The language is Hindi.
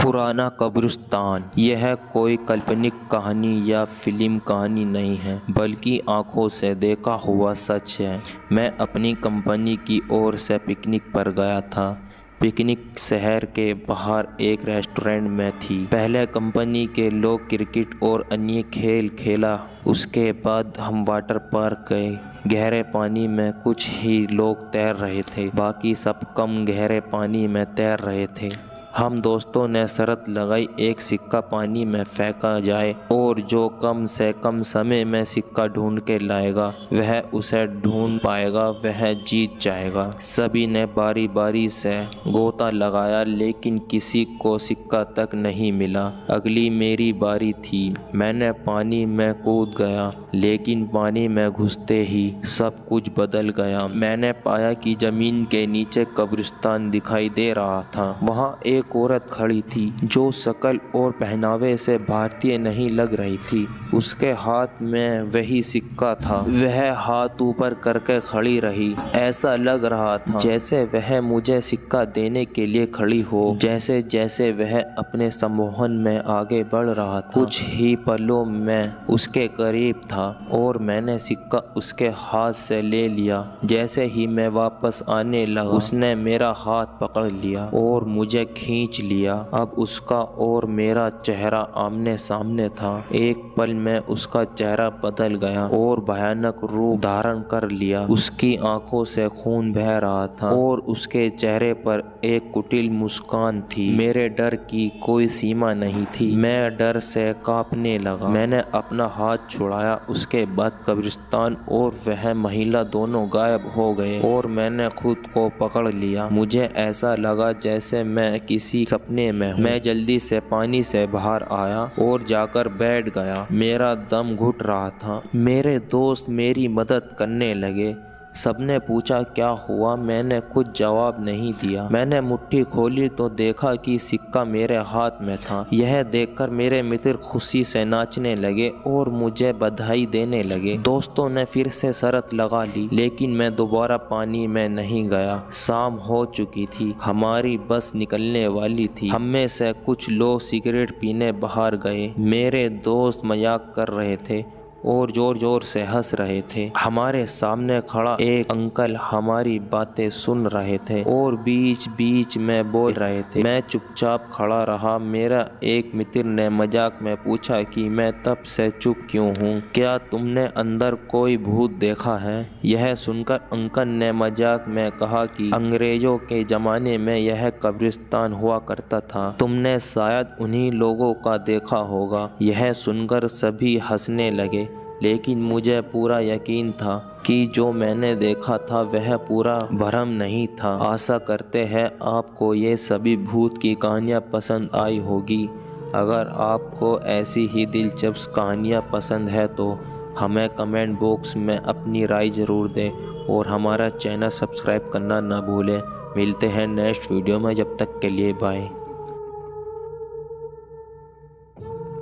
पुराना कब्रिस्तान। यह कोई काल्पनिक कहानी या फिल्म कहानी नहीं है, बल्कि आंखों से देखा हुआ सच है। मैं अपनी कंपनी की ओर से पिकनिक पर गया था। पिकनिक शहर के बाहर एक रेस्टोरेंट में थी। पहले कंपनी के लोग क्रिकेट और अन्य खेल खेला। उसके बाद हम वाटर पार्क गए। गहरे पानी में कुछ ही लोग तैर रहे थे, बाकी सब कम गहरे पानी में तैर रहे थे। हम दोस्तों ने शर्त लगाई, एक सिक्का पानी में फेंका जाए और जो कम से कम समय में सिक्का ढूंढ के लाएगा, वह उसे ढूंढ पाएगा, वह जीत जाएगा। सभी ने बारी बारी से गोता लगाया, लेकिन किसी को सिक्का तक नहीं मिला। अगली मेरी बारी थी। मैंने पानी में कूद गया, लेकिन पानी में घुसते ही सब कुछ बदल गया। मैंने पाया कि जमीन के नीचे कब्रिस्तान दिखाई दे रहा था। वहाँ एक औरत खड़ी थी जो शक्ल और पहनावे से भारतीय नहीं लग रही थी। उसके हाथ में वही सिक्का था। वह हाथ ऊपर करके खड़ी रही। ऐसा लग रहा था जैसे वह मुझे सिक्का देने के लिए खड़ी हो। जैसे जैसे वह अपने संमोहन में आगे बढ़ रहा था, कुछ ही पलों में उसके करीब था और मैंने सिक्का उसके हाथ से ले लिया। जैसे ही मैं वापस आने लगा, उसने मेरा हाथ पकड़ लिया और मुझे खींच लिया। अब उसका और मेरा चेहरा आमने सामने था। एक पल में उसका चेहरा बदल गया और भयानक रूप धारण कर लिया। उसकी आंखों से खून बह रहा था और उसके चेहरे पर एक कुटिल मुस्कान थी। मेरे डर की कोई सीमा नहीं थी। मैं डर से कांपने लगा। मैंने अपना हाथ छुड़ाया। उसके बाद कब्रिस्तान और वह महिला दोनों गायब हो गए और मैंने खुद को पकड़ लिया। मुझे ऐसा लगा जैसे मैं किसी सपने में हूँ। मैं जल्दी से पानी से बाहर आया और जाकर बैठ गया। मेरा दम घुट रहा था। मेरे दोस्त मेरी मदद करने लगे। सबने पूछा क्या हुआ। मैंने कुछ जवाब नहीं दिया। मैंने मुट्ठी खोली तो देखा कि सिक्का मेरे हाथ में था। यह देखकर मेरे मित्र खुशी से नाचने लगे और मुझे बधाई देने लगे। दोस्तों ने फिर से शर्त लगा ली, लेकिन मैं दोबारा पानी में नहीं गया। शाम हो चुकी थी। हमारी बस निकलने वाली थी। हम में से कुछ लोग सिगरेट पीने बाहर गए। मेरे दोस्त मजाक कर रहे थे और जोर जोर से हंस रहे थे। हमारे सामने खड़ा एक अंकल हमारी बातें सुन रहे थे और बीच बीच में बोल रहे थे। मैं चुपचाप खड़ा रहा। मेरा एक मित्र ने मजाक में पूछा कि मैं तब से चुप क्यों हूँ, क्या तुमने अंदर कोई भूत देखा है? यह सुनकर अंकल ने मजाक में कहा कि अंग्रेजों के जमाने में यह कब्रिस्तान हुआ करता था, तुमने शायद उन्हीं लोगों का देखा होगा। यह सुनकर सभी हंसने लगे, लेकिन मुझे पूरा यकीन था कि जो मैंने देखा था वह पूरा भ्रम नहीं था। आशा करते हैं आपको ये सभी भूत की कहानियाँ पसंद आई होगी। अगर आपको ऐसी ही दिलचस्प कहानियाँ पसंद है तो हमें कमेंट बॉक्स में अपनी राय ज़रूर दें और हमारा चैनल सब्सक्राइब करना ना भूलें। मिलते हैं नेक्स्ट वीडियो में, जब तक के लिए बाय।